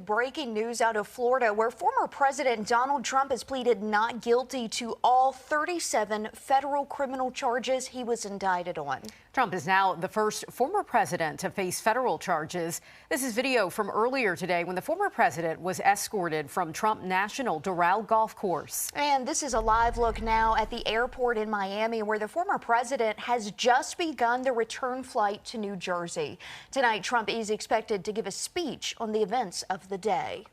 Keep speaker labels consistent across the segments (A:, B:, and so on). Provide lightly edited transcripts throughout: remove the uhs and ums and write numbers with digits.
A: with breaking news out of Florida, where former President Donald Trump has pleaded not guilty to all 37 federal criminal charges he was indicted on.
B: Trump is now the first former president to face federal charges. This is video from earlier today when the former president was escorted from Trump National Doral Golf Course.
A: And this is a live look now at the airport in Miami, where the former president has just begun the return flight to New Jersey. Tonight, Trump is expected to give a speech on the events of the day.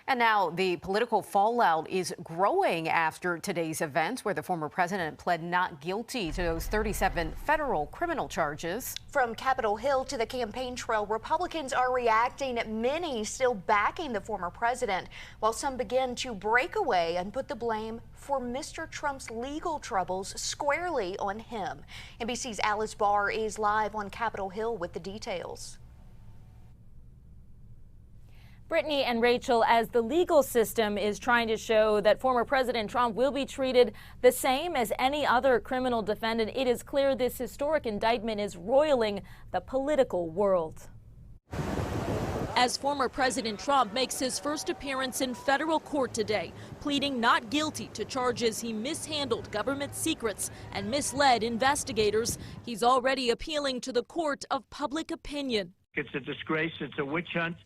B: And now the political fallout is growing after today's event, where the former president pled not guilty to those 37 federal criminal charges.
A: From Capitol Hill to the campaign trail, Republicans are reacting, many still backing the former president, while some begin to break away and put the blame for Mr. Trump's legal troubles squarely on him. NBC's Alice Barr is live on Capitol Hill with the details.
C: Brittany and Rachel, as the legal system is trying to show that former President Trump will be treated the same as any other criminal defendant, it is clear this historic indictment is roiling the political world.
D: As former President Trump makes his first appearance in federal court today, pleading not guilty to charges he mishandled government secrets and misled investigators, he's already appealing to the court of public opinion.
E: It's a disgrace. It's a witch hunt.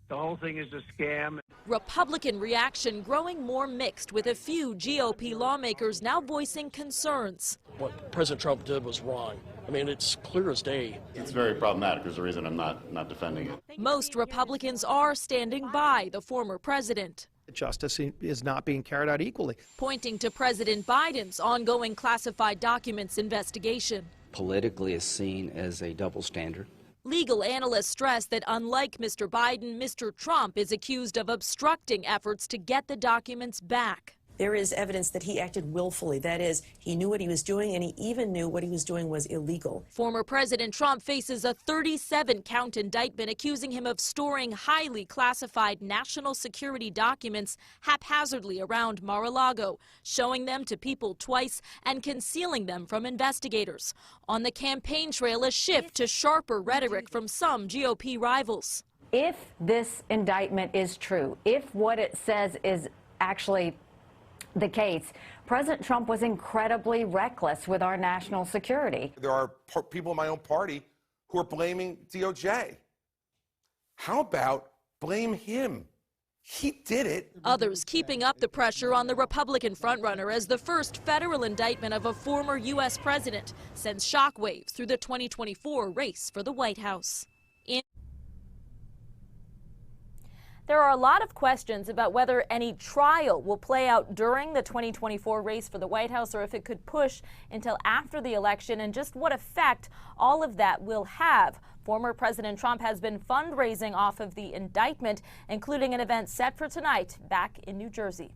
E: The whole thing is a scam.
D: Republican reaction growing more mixed, with a few GOP lawmakers now voicing concerns.
F: What President Trump did was wrong. I mean, it's clear as day.
G: It's very problematic. There's a reason I'm not defending it.
D: Most Republicans are standing by the former president.
H: Justice is not being carried out equally.
D: Pointing to President Biden's ongoing classified documents investigation.
I: Politically is seen as a double standard.
D: Legal analysts stress that unlike Mr. Biden, Mr. Trump is accused of obstructing efforts to get the documents back.
J: There is evidence that he acted willfully. That is, he knew what he was doing, and he even knew what he was doing was illegal.
D: Former President Trump faces a 37-count indictment accusing him of storing highly classified national security documents haphazardly around Mar-a-Lago, showing them to people twice and concealing them from investigators. On the campaign trail, a shift to sharper rhetoric from some GOP rivals.
K: If this indictment is true, if what it says is actually the case, President Trump was incredibly reckless with our national security.
L: There are people in my own party who are blaming DOJ. How about blame him? He did it.
D: Others keeping up the pressure on the Republican frontrunner as the first federal indictment of a former U.S. president sends shockwaves through the 2024 race for the White House.
C: There are a lot of questions about whether any trial will play out during the 2024 race for the White House, or if it could push until after the election, and just what effect all of that will have. Former President Trump has been fundraising off of the indictment, including an event set for tonight back in New Jersey.